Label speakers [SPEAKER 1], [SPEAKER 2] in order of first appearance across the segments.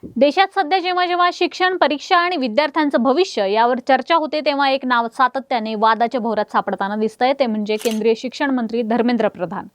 [SPEAKER 1] देशात सध्या जेव्हा जेव्हा शिक्षण, परीक्षा आणि विद्यार्थ्यांचं भविष्य यावर चर्चा होते तेव्हा एक नाव सातत्याने वादाच्या भोवऱ्यात सापडताना दिसतंय, ते म्हणजे केंद्रीय शिक्षण मंत्री धर्मेंद्र प्रधान.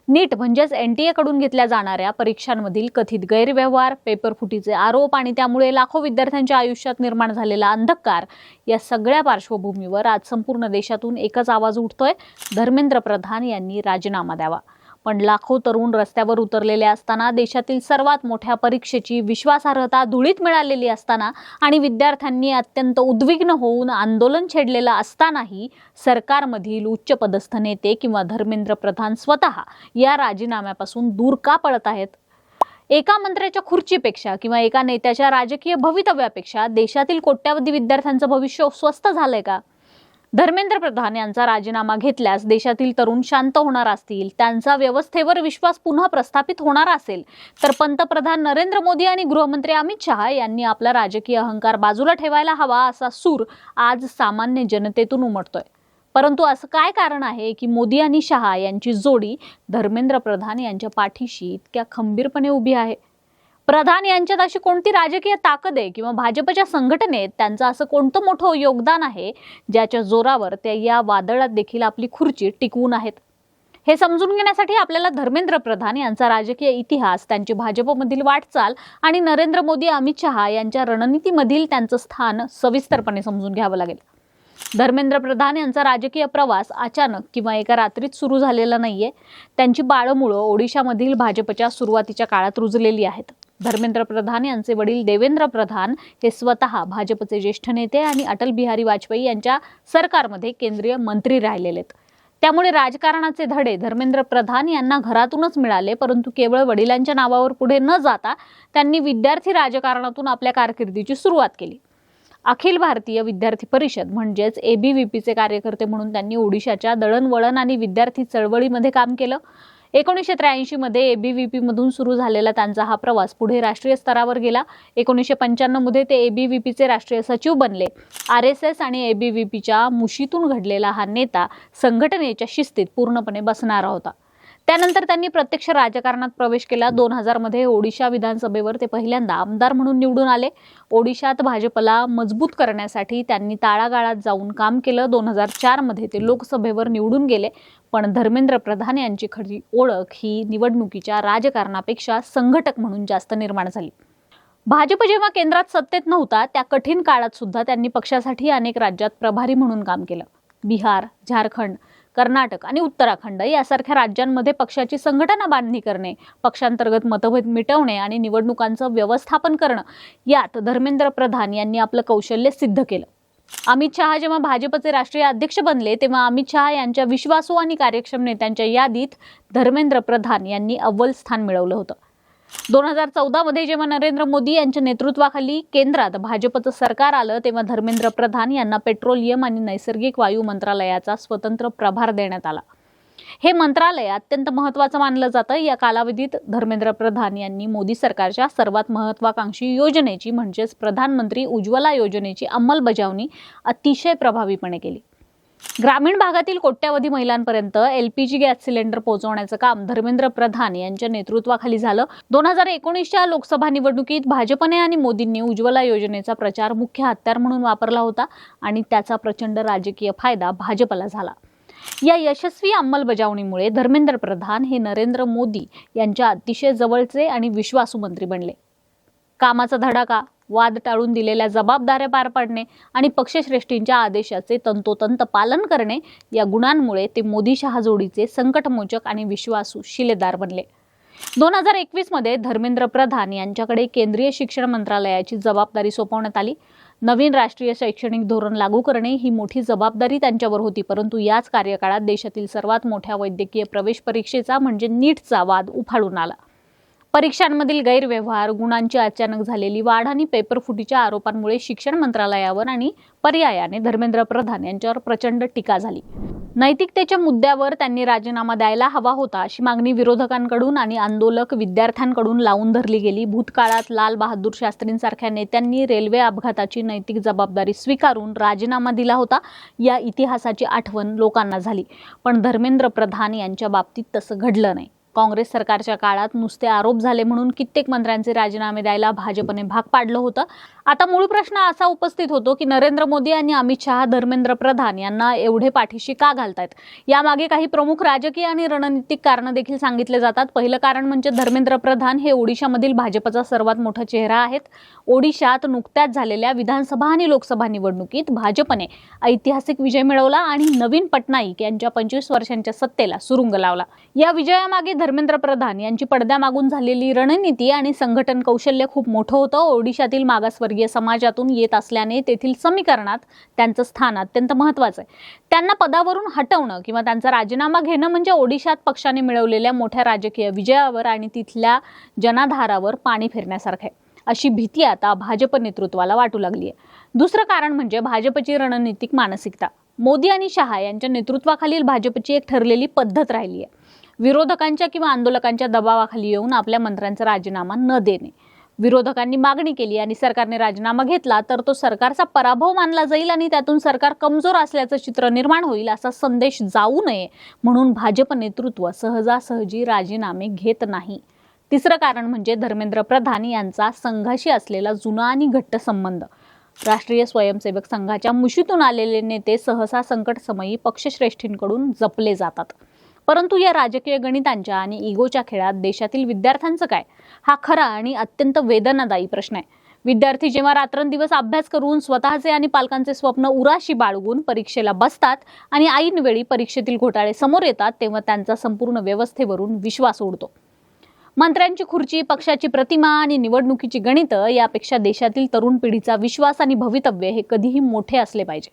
[SPEAKER 1] नीट म्हणजेच NTA कडून घेतल्या जाणाऱ्या परीक्षांमधील कथित गैरव्यवहार, पेपरफुटीचे आरोप आणि त्यामुळे लाखो विद्यार्थ्यांच्या आयुष्यात निर्माण झालेला अंधकार या सगळ्या पार्श्वभूमीवर आज संपूर्ण देशातून एकच आवाज उठतोय, धर्मेंद्र प्रधान यांनी राजीनामा द्यावा. पण लाखो तरुण रस्त्यावर उतरलेले असताना, देशातील सर्वात मोठ्या परीक्षेची विश्वासार्हता धुळीत मिळालेली असताना आणि विद्यार्थ्यांनी अत्यंत उद्विग्न होऊन आंदोलन छेडलेलं असतानाही सरकारमधील उच्चपदस्थ नेते किंवा धर्मेंद्र प्रधान स्वतः या राजीनाम्यापासून दूर का पळत आहेत? एका मंत्र्याच्या खुर्चीपेक्षा किंवा एका नेत्याच्या राजकीय भवितव्यापेक्षा देशातील कोट्यावधी विद्यार्थ्यांचं भविष्य स्वस्त झालंय का? धर्मेंद्र प्रधान यांचा राजीनामा घेतल्यास देशातील तरुण शांत होणार असतील, त्यांचा व्यवस्थेवर विश्वास पुन्हा प्रस्थापित होणार असेल, तर पंतप्रधान नरेंद्र मोदी आणि गृहमंत्री अमित शहा यांनी आपला राजकीय अहंकार बाजूला ठेवायला हवा असा सूर आज सामान्य जनतेतून उमटतोय. परंतु असं काय कारण आहे की मोदी आणि शहा यांची जोडी धर्मेंद्र प्रधान यांच्या पाठीशी इतक्या खंबीरपणे उभी आहे? प्रधान यांच्यात अशी कोणती राजकीय ताकद आहे किंवा भाजपच्या संघटनेत त्यांचं असं कोणतं मोठं योगदान आहे ज्याच्या जोरावर ते या वादळात देखील आपली खुर्ची टिकवून आहेत? हे समजून घेण्यासाठी आपल्याला धर्मेंद्र प्रधान यांचा राजकीय इतिहास, त्यांची भाजपमधील वाटचाल आणि नरेंद्र मोदी, अमित शहा यांच्या रणनीतीमधील त्यांचं स्थान सविस्तरपणे समजून घ्यावं लागेल. धर्मेंद्र प्रधान यांचा राजकीय प्रवास अचानक किंवा एका रात्रीत सुरू झालेला नाहीये. त्यांची बाळमुळं ओडिशामधील भाजपच्या सुरुवातीच्या काळात रुजलेली आहेत. धर्मेंद्र प्रधान यांचे वडील देवेंद्र प्रधान हे स्वतः भाजपचे ज्येष्ठ नेते आणि अटल बिहारी वाजपेयी यांच्या सरकारमध्ये केंद्रीय मंत्री राहिलेले आहेत. त्यामुळे राजकारणाचे धडे धर्मेंद्र प्रधान यांना घरातूनच मिळाले, परंतु केवळ वडिलांच्या नावावर पुढे न जाता त्यांनी विद्यार्थी राजकारणातून आपल्या कारकिर्दीची सुरुवात केली. अखिल भारतीय विद्यार्थी परिषद म्हणजेच ABVPचे कार्यकर्ते म्हणून त्यांनी ओडिशाच्या दळणवळण आणि विद्यार्थी चळवळीमध्ये काम केलं. 1983 मध्ये ABVP मधून सुरू झालेला त्यांचा हा प्रवास पुढे राष्ट्रीय स्तरावर गेला. 1995 मध्ये ते ABVPचे राष्ट्रीय सचिव बनले. RSS आणि ABVPच्या मुशीतून घडलेला हा नेता संघटनेच्या शिस्तीत पूर्णपणे बसणारा होता. त्यानंतर त्यांनी प्रत्यक्ष राजकारणात प्रवेश केला. 2000 मध्ये ओडिशा विधानसभेवर ते पहिल्यांदा आमदार म्हणून निवडून आले. ओडिशात भाजपला मजबूत करण्यासाठी त्यांनी तळागाळात जाऊन काम केलं. 2004 मध्ये ते लोकसभेवर निवडून गेले. पण धर्मेंद्र प्रधान यांची खरी ओळख ही निवडणुकीच्या राजकारणापेक्षा संघटक म्हणून जास्त निर्माण झाली. भाजप जेव्हा केंद्रात सत्तेत नव्हता त्या कठीण काळात सुद्धा त्यांनी पक्षासाठी अनेक राज्यात प्रभारी म्हणून काम केलं. बिहार, झारखंड, कर्नाटक आणि उत्तराखंड यासारख्या राज्यांमध्ये पक्षाची संघटना बांधणी करणे, पक्षांतर्गत मतभेद मिटवणे आणि निवडणुकांचं व्यवस्थापन करणं यात धर्मेंद्र प्रधान यांनी आपलं कौशल्य सिद्ध केलं. अमित शहा जेव्हा भाजपचे राष्ट्रीय अध्यक्ष बनले तेव्हा अमित शहा यांच्या विश्वासू आणि कार्यक्षम नेत्यांच्या यादीत धर्मेंद्र प्रधान यांनी अव्वल स्थान मिळवलं होतं. 2014 मध्ये जेव्हा नरेंद्र मोदी यांच्या नेतृत्वाखाली केंद्रात भाजपचं सरकार आलं तेव्हा धर्मेंद्र प्रधान यांना पेट्रोलियम आणि नैसर्गिक वायू मंत्रालयाचा स्वतंत्र प्रभार देण्यात आला. हे मंत्रालय अत्यंत महत्त्वाचं मानलं जातं. या कालावधीत धर्मेंद्र प्रधान यांनी मोदी सरकारच्या सर्वात महत्त्वाकांक्षी योजनेची म्हणजेच प्रधानमंत्री उज्ज्वला योजनेची अंमलबजावणी अतिशय प्रभावीपणे केली. ग्रामीण भागातील कोट्यावधी महिलांपर्यंत LPG गॅस सिलेंडर पोहोचवण्याचं काम धर्मेंद्र प्रधान यांच्या नेतृत्वाखाली झालं. 2019च्या लोकसभा निवडणुकीत भाजपने आणि मोदींनी उज्ज्वला योजनेचा प्रचार मुख्य हत्यार म्हणून वापरला होता आणि त्याचा प्रचंड राजकीय फायदा भाजपला झाला. या यशस्वी अंमलबजावणीमुळे धर्मेंद्र प्रधान हे नरेंद्र मोदी यांच्या अतिशय जवळचे आणि विश्वासू मंत्री बनले. कामाचा धडाका, वाद टाळून दिलेल्या जबाबदाऱ्या पार पाडणे आणि पक्षश्रेष्ठींच्या आदेशाचे तंतोतंत पालन करणे या गुणांमुळे ते मोदी-शहा जोडीचे संकटमोचक आणि विश्वासू शिलेदार बनले. 2021 मध्ये धर्मेंद्र प्रधान यांच्याकडे केंद्रीय शिक्षण मंत्रालयाची जबाबदारी सोपवण्यात आली. नवीन राष्ट्रीय शैक्षणिक धोरण लागू करणे ही मोठी जबाबदारी त्यांच्यावर होती. परंतु याच कार्यकाळात देशातील सर्वात मोठ्या वैद्यकीय प्रवेश परीक्षेचा म्हणजे नीटचा वाद उफाळून आला. परीक्षांमधील गैरव्यवहार, गुणांची अचानक झालेली वाढ आणि पेपरफुटीच्या आरोपांमुळे शिक्षण मंत्रालयावर आणि पर्यायाने धर्मेंद्र प्रधान यांच्यावर प्रचंड टीका झाली. नैतिकतेच्या मुद्द्यावर त्यांनी राजीनामा द्यायला हवा होता अशी मागणी विरोधकांकडून आणि आंदोलक विद्यार्थ्यांकडून लावून धरली गेली. भूतकाळात लाल बहादूर शास्त्रींसारख्या नेत्यांनी रेल्वे अपघाताची नैतिक जबाबदारी स्वीकारून राजीनामा दिला होता. या इतिहासाची आठवण लोकांना झाली. पण धर्मेंद्र प्रधान यांच्या बाबतीत तसं घडलं नाही. काँग्रेस सरकारच्या काळात नुसते आरोप झाले म्हणून कित्येक मंत्र्यांचे राजीनामे द्यायला भाजपने भाग पाडलं होतं. आता मूळ प्रश्न असा उपस्थित होतो की नरेंद्र मोदी आणि अमित शहा, धर्मेंद्र प्रधान यांना एवढे पाठीशी का घालतायत? यामागे काही प्रमुख राजकीय आणि रणनीतिक कारणं देखील सांगितले जातात. पहिलं कारण म्हणजे धर्मेंद्र प्रधान हे ओडिशामधील भाजपचा सर्वात मोठा चेहरा आहेत. ओडिशात नुकत्याच झालेल्या विधानसभा आणि लोकसभा निवडणुकीत भाजपने ऐतिहासिक विजय मिळवला आणि नवीन पटनाईक यांच्या 25 वर्षांच्या सत्तेला सुरुंग लावला. या विजयामागे धर्मेंद्र प्रधान यांची पडद्यामागून झालेली रणनीती आणि संघटन कौशल्य खूप मोठं होतं. ओडिशातील मागासवर्गीय समाजातून येत असल्याने तेथील समीकरणात त्यांचं स्थान अत्यंत महत्त्वाचं आहे. त्यांना पदावरून हटवणं किंवा त्यांचा राजीनामा घेणं म्हणजे ओडिशात पक्षाने मिळवलेल्या मोठ्या राजकीय विजयावर आणि तिथल्या जनाधारावर पाणी फिरण्यासारखं आहे, अशी भीती आता भाजप नेतृत्वाला वाटू लागली आहे. दुसरं कारण म्हणजे भाजपची रणनीतिक मानसिकता. मोदी आणि शहा यांच्या नेतृत्वाखालील भाजपची एक ठरलेली पद्धत राहिली आहे. विरोधकांच्या किंवा आंदोलकांच्या दबावाखाली येऊन आपल्या मंत्र्यांचा राजीनामा न देणे. विरोधकांनी मागणी केली आणि सरकारने राजीनामा घेतला तर तो सरकारचा पराभव मानला जाईल आणि त्यातून सरकार कमजोर असल्याचं चित्र निर्माण होईल, असा संदेश जाऊ नये म्हणून भाजप नेतृत्व सहजासहजी राजीनामे घेत नाही. तिसरं कारण म्हणजे धर्मेंद्र प्रधान यांचा संघाशी असलेला जुना आणि घट्ट संबंध. राष्ट्रीय स्वयंसेवक संघाच्या मुशीतून आलेले नेते सहसा संकटसमयी पक्षश्रेष्ठींकडून जपले जातात. परंतु या राजकीय गणितांच्या आणि इगोच्या खेळात देशातील विद्यार्थ्यांचं काय? हा खरा आणि अत्यंत वेदनादायी प्रश्न आहे. विद्यार्थी जेव्हा रात्रंदिवस अभ्यास करून स्वतःचे आणि पालकांचे स्वप्न उराशी बाळगून परीक्षेला बसतात आणि ऐनवेळी परीक्षेतील घोटाळे समोर येतात, तेव्हा त्यांचा संपूर्ण व्यवस्थेवरून विश्वास उडतो. मंत्र्यांची खुर्ची, पक्षाची प्रतिमा आणि निवडणुकीची गणितं यापेक्षा देशातील तरुण पिढीचा विश्वास आणि भवितव्य हे कधीही मोठे असले पाहिजे.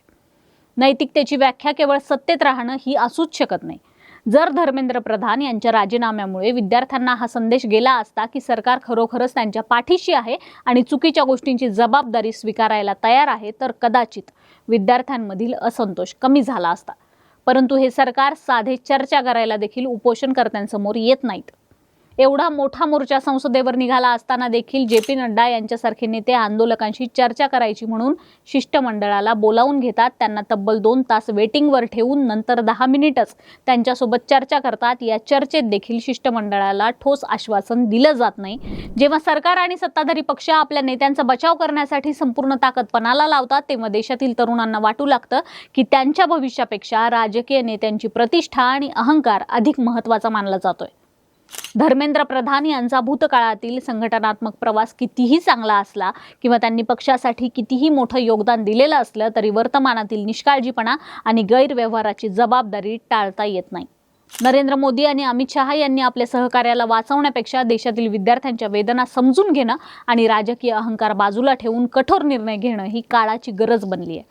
[SPEAKER 1] नैतिकतेची व्याख्या केवळ सत्तेत राहणं ही असूच शकत नाही. जर धर्मेंद्र प्रधान यांच्या राजीनाम्यामुळे विद्यार्थ्यांना हा संदेश गेला असता की सरकार खरोखरच त्यांच्या पाठीशी आहे आणि चुकीच्या गोष्टींची जबाबदारी स्वीकारायला तयार आहे, तर कदाचित विद्यार्थ्यांमधील असंतोष कमी झाला असता. परंतु हे सरकार साधे चर्चा करायला देखील उपोषणकर्त्यांसमोर येत नाहीत. एवढा मोठा मोर्चा संसदेवर निघाला असताना देखील जे.पी. नड्डा यांच्यासारखे नेते आंदोलकांशी चर्चा करायची म्हणून शिष्टमंडळाला बोलावून घेतात. त्यांना तब्बल 2 तास वेटिंगवर ठेवून नंतर 10 मिनिटच त्यांच्यासोबत चर्चा करतात. या चर्चेत देखील शिष्टमंडळाला ठोस आश्वासन दिलं जात नाही. जेव्हा सरकार आणि सत्ताधारी पक्ष आपल्या नेत्यांचा बचाव करण्यासाठी संपूर्ण ताकद पणाला लावतात, तेव्हा देशातील तरुणांना वाटू लागतं की त्यांच्या भविष्यापेक्षा राजकीय नेत्यांची प्रतिष्ठा आणि अहंकार अधिक महत्त्वाचा मानला जातोय. धर्मेंद्र प्रधान यांचा भूतकाळातील संघटनात्मक प्रवास कितीही चांगला असला किंवा त्यांनी पक्षासाठी कितीही मोठं योगदान दिलेलं असलं तरी वर्तमानातील निष्काळजीपणा आणि गैरव्यवहाराची जबाबदारी टाळता येत नाही. नरेंद्र मोदी आणि अमित शहा यांनी आपल्या सहकार्याला वाचवण्यापेक्षा देशातील विद्यार्थ्यांच्या वेदना समजून घेणं आणि राजकीय अहंकार बाजूला ठेवून कठोर निर्णय घेणं ही काळाची गरज बनली आहे.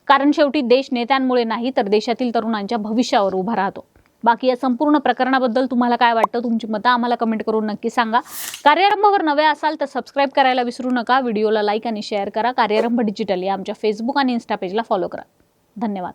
[SPEAKER 1] कारण शेवटी देश नेत्यांमुळे नाही तर देशातील तरुणांच्या भविष्यावर उभा राहतो. बाकी या संपूर्ण प्रकरणाबद्दल तुम्हाला काय वाटतं? तुमची मतं आम्हाला कमेंट करून नक्की सांगा. कार्यारंभवर नवे असाल तर सबस्क्राईब करायला विसरू नका. व्हिडिओला लाईक आणि शेअर करा. कार्यारंभ डिजिटल या आमच्या फेसबुक आणि इन्स्टा पेजला फॉलो करा. धन्यवाद.